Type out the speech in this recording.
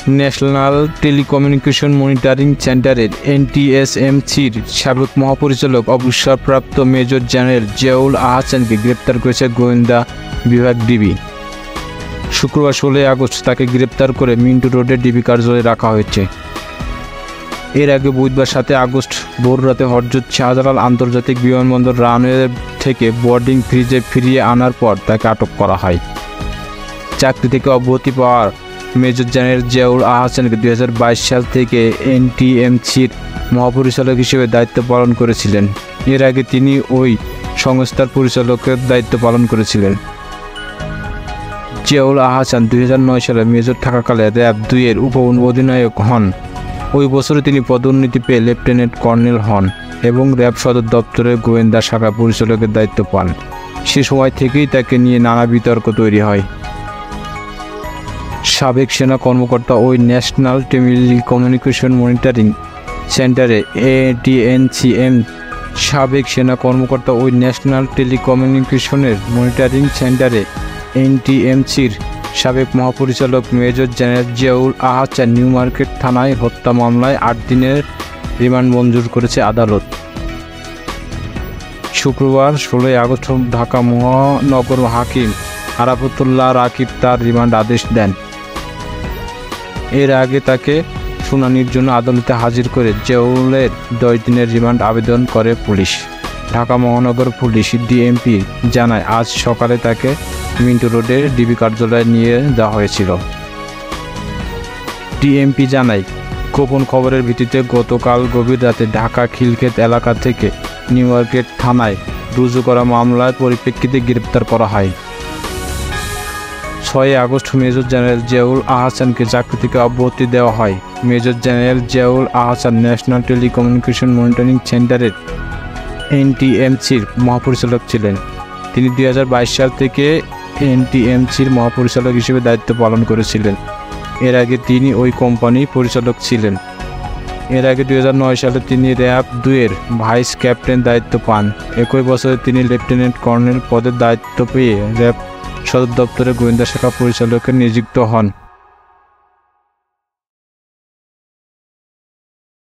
National telecommunication monitoring সেন্টারের এনটিএসএমসির সাবেক মহাপরিচালক অবসরপ্রাপ্ত মেজর জেনারেল জিয়াউল আহসানকে গ্রেপ্তার করেছে গোয়েন্দা বিভাগ ডিবি। শুক্রবার 16 আগস্ট তাকে গ্রেপ্তার করে মিন্টু রোডের ডিবি কার্যালয়ে রাখা হয়েছে। এর আগে বুধবার 7 আগস্ট ভোররাতে হযরত শাহজালাল আন্তর্জাতিক বিমানবন্দর রানওয়ে থেকে বোর্ডিং ফ্রিজে ফিরিয়ে আনার পর তাকে আটক করা হয়। চাকরি থেকে অব্যাহতি পাওয়ার মেজর জেনারেল জিয়াউল আহসানকে 2022 সাল থেকে এনটিএমসির মহাপরিচালক হিসেবে দায়িত্ব পালন করেছিলেন। এর আগে তিনি ওই সংস্থার পরিচালকের দায়িত্ব পালন করেছিলেন। জিয়াউল আহসান 2009 সালে মেজর থাকাকালে র্যাব 2 এর উপ অধিনায়ক হন। ওই বছরে তিনি পদোন্নতি পেয়ে লেফটেন্যান্ট কর্নেল হন এবং র্যাব সদর দপ্তরের গোয়েন্দা শাখা পরিচালকের দায়িত্ব পান। সে সময় থেকেই তাকে নিয়ে নানা বিতর্ক তৈরি হয়। সাবেক সেনা কর্মকর্তা ওই ন্যাশনাল টেলিকমিউনিকেশন মনিটরিং সেন্টারে এটিএনসিএম সাবেক সেনা কর্মকর্তা ওই ন্যাশনাল টেলিকমিউনিকেশনের মনিটরিং সেন্টারে এনটিএমসির সাবেক মহাপরিচালক major general Ziaul Ahsan new market থানায় হত্যা মামলায় 8 দিনের রিমান্ড মঞ্জুর করেছে আদালত। শুক্রবার 16 আগস্ট ঢাকা মহানগর হাকিম আরাফাতুল্লাহ রাকিব তার রিমান্ড আদেশ দেন। এর আগে তাকে শুনানির জন্য আদালতে হাজির করে জিয়াউলের 10 দিনের রিমান্ড আবেদন করে পুলিশ। ঢাকা মহানগর পুলিশ ডিএমপি জানায় আজ সকালে তাকে মিন্টু রোডের ডিবি কার্যালয়ে নিয়ে যাওয়া হয়েছিল। ডিএমপি জানায় গোপন খবরের ভিত্তিতে গতকাল গভীর রাতে ঢাকা খিলক্ষেত এলাকা থেকে নিউ মার্কেট থানায় রুজু করা মামলার পরিপ্রেক্ষিতে গ্রেপ্তার করা হয়। 6 আগস্ট মেজর জেনারেল জিয়াউল আহসানকে চাকরি থেকে অব্যাহতি দেওয়া হয়। Major general Ziaul Ahsan national telecommunication monitoring সেন্টারের এনটিএমসির মহাপরিচালক ছিলেন। তিনি 2022 সাল থেকে এনটিএমসির মহাপরিচালক হিসেবে দায়িত্ব পালন করেছিলেন। এর আগে তিনি ওই কোম্পানির পরিচালক ছিলেন। এর আগে 2009 সালে তিনি র্যাব 2 এর ভাইস ক্যাপ্টেন দায়িত্ব পান। একই বছরে তিনি লেফটেন্যান্ট কর্নেল পদের দায়িত্ব পেয়ে র্যাব সদর দপ্তরে গোয়েন্দা শাখা পরিচালকে নিযুক্ত হন।